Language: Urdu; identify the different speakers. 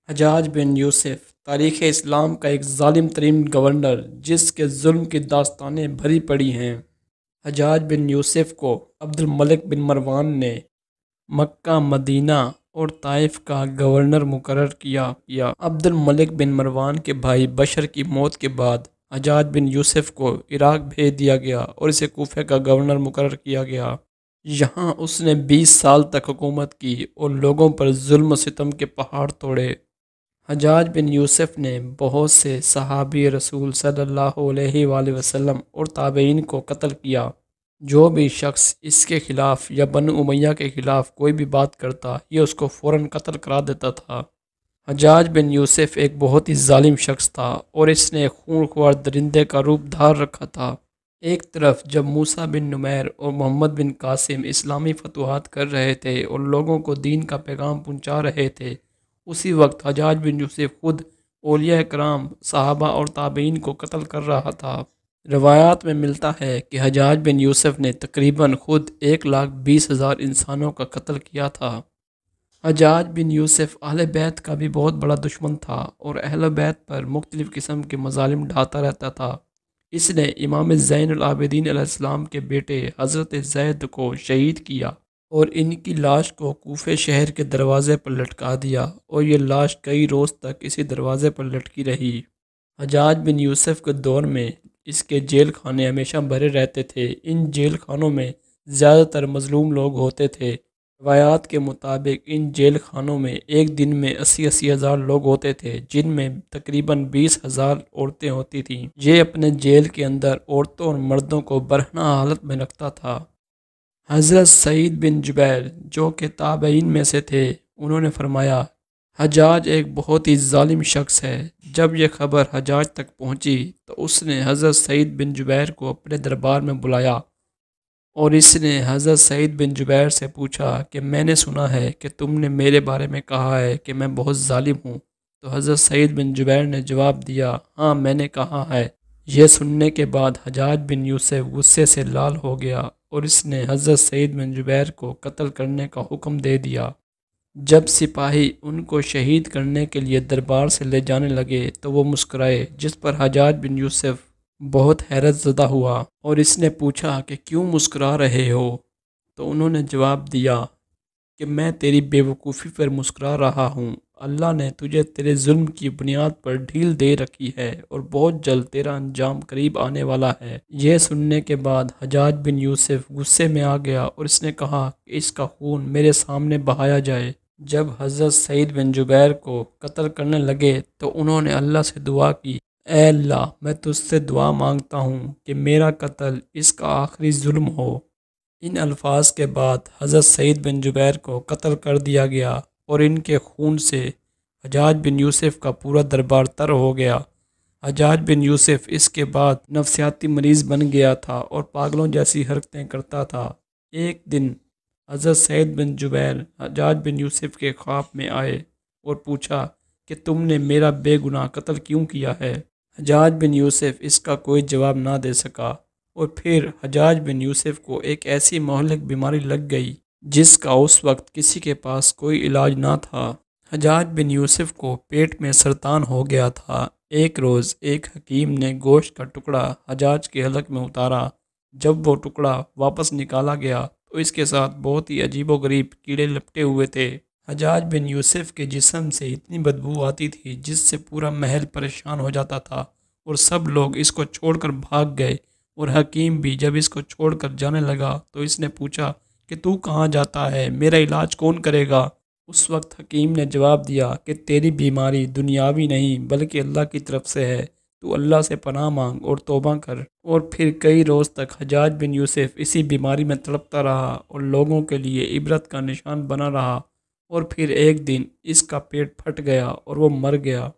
Speaker 1: حجاج بن یوسف تاریخ اسلام کا ایک ظالم ترین گورنر جس کے ظلم کی داستانیں بھری پڑی ہیں۔ حجاج بن یوسف کو عبد الملک بن مروان نے مکہ، مدینہ اور طائف کا گورنر مقرر کیا۔ عبد الملک بن مروان کے بھائی بشر کی موت کے بعد حجاج بن یوسف کو عراق بھیج دیا گیا اور اسے کوفہ کا گورنر مقرر کیا گیا۔ یہاں اس نے 20 سال تک حکومت کی اور لوگوں پر ظلم و ستم کے پہاڑ توڑے۔ حجاج بن یوسف نے بہت سے صحابی رسول صلی اللہ علیہ وآلہ وسلم اور تابعین کو قتل کیا۔ جو بھی شخص اس کے خلاف یا بنو امیہ کے خلاف کوئی بھی بات کرتا، یہ اس کو فوراً قتل کرا دیتا تھا۔ حجاج بن یوسف ایک بہت ہی ظالم شخص تھا اور اس نے خونخوار درندے کا روپ دھار رکھا تھا۔ ایک طرف جب موسیٰ بن نمیر اور محمد بن قاسم اسلامی فتوحات کر رہے تھے اور لوگوں کو دین کا پیغام پہنچا رہے تھے، اسی وقت حجاج بن یوسف خود اولیاء کرام، صحابہ اور تابعین کو قتل کر رہا تھا۔ روایات میں ملتا ہے کہ حجاج بن یوسف نے تقریباً خود 1,20,000 انسانوں کا قتل کیا تھا۔ حجاج بن یوسف اہل بیت کا بھی بہت بڑا دشمن تھا اور اہل بیت پر مختلف قسم کے مظالم ڈھاتا رہتا تھا۔ اس نے امام زین العابدین علیہ السلام کے بیٹے حضرت زید کو شہید کیا اور ان کی لاش کو کوفہ شہر کے دروازے پر لٹکا دیا اور یہ لاش کئی روز تک اسی دروازے پر لٹکی رہی۔ حجاج بن یوسف کے دور میں اس کے جیل خانے ہمیشہ بھرے رہتے تھے۔ ان جیل خانوں میں زیادہ تر مظلوم لوگ ہوتے تھے۔ روایات کے مطابق ان جیل خانوں میں ایک دن میں 80 ہزار لوگ ہوتے تھے، جن میں تقریباً 20,000 عورتیں ہوتی تھیں۔ یہ اپنے جیل کے اندر عورتوں اور مردوں کو برہنہ حالت میں رکھتا تھا۔ حضرت سعید بن جبیر جو کہ تابعین میں سے تھے، انہوں نے فرمایا، حجاج ایک بہت ہی ظالم شخص ہے۔ جب یہ خبر حجاج تک پہنچی تو اس نے حضرت سعید بن جبیر کو اپنے دربار میں بلایا اور اس نے حضرت سعید بن جبیر سے پوچھا کہ میں نے سنا ہے کہ تم نے میرے بارے میں کہا ہے کہ میں بہت ظالم ہوں۔ تو حضرت سعید بن جبیر نے جواب دیا، ہاں میں نے کہا ہے۔ یہ سننے کے بعد حجاج بن یوسف غصے سے لال ہو گیا اور اس نے حضرت سعید بن جبیر کو قتل کرنے کا حکم دے دیا۔ جب سپاہی ان کو شہید کرنے کے لیے دربار سے لے جانے لگے تو وہ مسکرائے، جس پر حجاج بن یوسف بہت حیرت زدہ ہوا اور اس نے پوچھا کہ کیوں مسکرا رہے ہو؟ تو انہوں نے جواب دیا کہ میں تیری بے وقوفی پر مسکرا رہا ہوں۔ اللہ نے تجھے تیرے ظلم کی بنیاد پر ڈھیل دے رکھی ہے اور بہت جلد تیرا انجام قریب آنے والا ہے۔ یہ سننے کے بعد حجاج بن یوسف غصے میں آ گیا اور اس نے کہا کہ اس کا خون میرے سامنے بہایا جائے۔ جب حضرت سعید بن جبیر کو قتل کرنے لگے تو انہوں نے اللہ سے دعا کی، اے اللہ، میں تجھ سے دعا مانگتا ہوں کہ میرا قتل اس کا آخری ظلم ہو۔ ان الفاظ کے بعد حضرت سعید بن جبیر کو قتل کر دیا گیا اور ان کے خون سے حجاج بن یوسف کا پورا دربار تر ہو گیا۔ حجاج بن یوسف اس کے بعد نفسیاتی مریض بن گیا تھا اور پاگلوں جیسی حرکتیں کرتا تھا۔ ایک دن حضرت سعید بن جبیر حجاج بن یوسف کے خواب میں آئے اور پوچھا کہ تم نے میرا بے گناہ قتل کیوں کیا ہے؟ حجاج بن یوسف اس کا کوئی جواب نہ دے سکا اور پھر حجاج بن یوسف کو ایک ایسی مہلک بیماری لگ گئی جس کا اس وقت کسی کے پاس کوئی علاج نہ تھا۔ حجاج بن یوسف کو پیٹ میں سرطان ہو گیا تھا۔ ایک روز ایک حکیم نے گوشت کا ٹکڑا حجاج کے حلق میں اتارا۔ جب وہ ٹکڑا واپس نکالا گیا تو اس کے ساتھ بہت ہی عجیب و غریب کیڑے لپٹے ہوئے تھے۔ حجاج بن یوسف کے جسم سے اتنی بدبو آتی تھی جس سے پورا محل پریشان ہو جاتا تھا اور سب لوگ اس کو چھوڑ کر بھاگ گئے، اور حکیم بھی جب اس کو چھوڑ کر جانے لگا تو اس نے پوچھا کہ تو کہاں جاتا ہے؟ میرا علاج کون کرے گا؟ اس وقت حکیم نے جواب دیا کہ تیری بیماری دنیاوی نہیں بلکہ اللہ کی طرف سے ہے، تو اللہ سے پناہ مانگ اور توبہ کر۔ اور پھر کئی روز تک حجاج بن یوسف اسی بیماری میں تڑپتا رہا اور لوگوں کے لیے عبرت کا نشان بنا رہا، اور پھر ایک دن اس کا پیٹ پھٹ گیا اور وہ مر گیا۔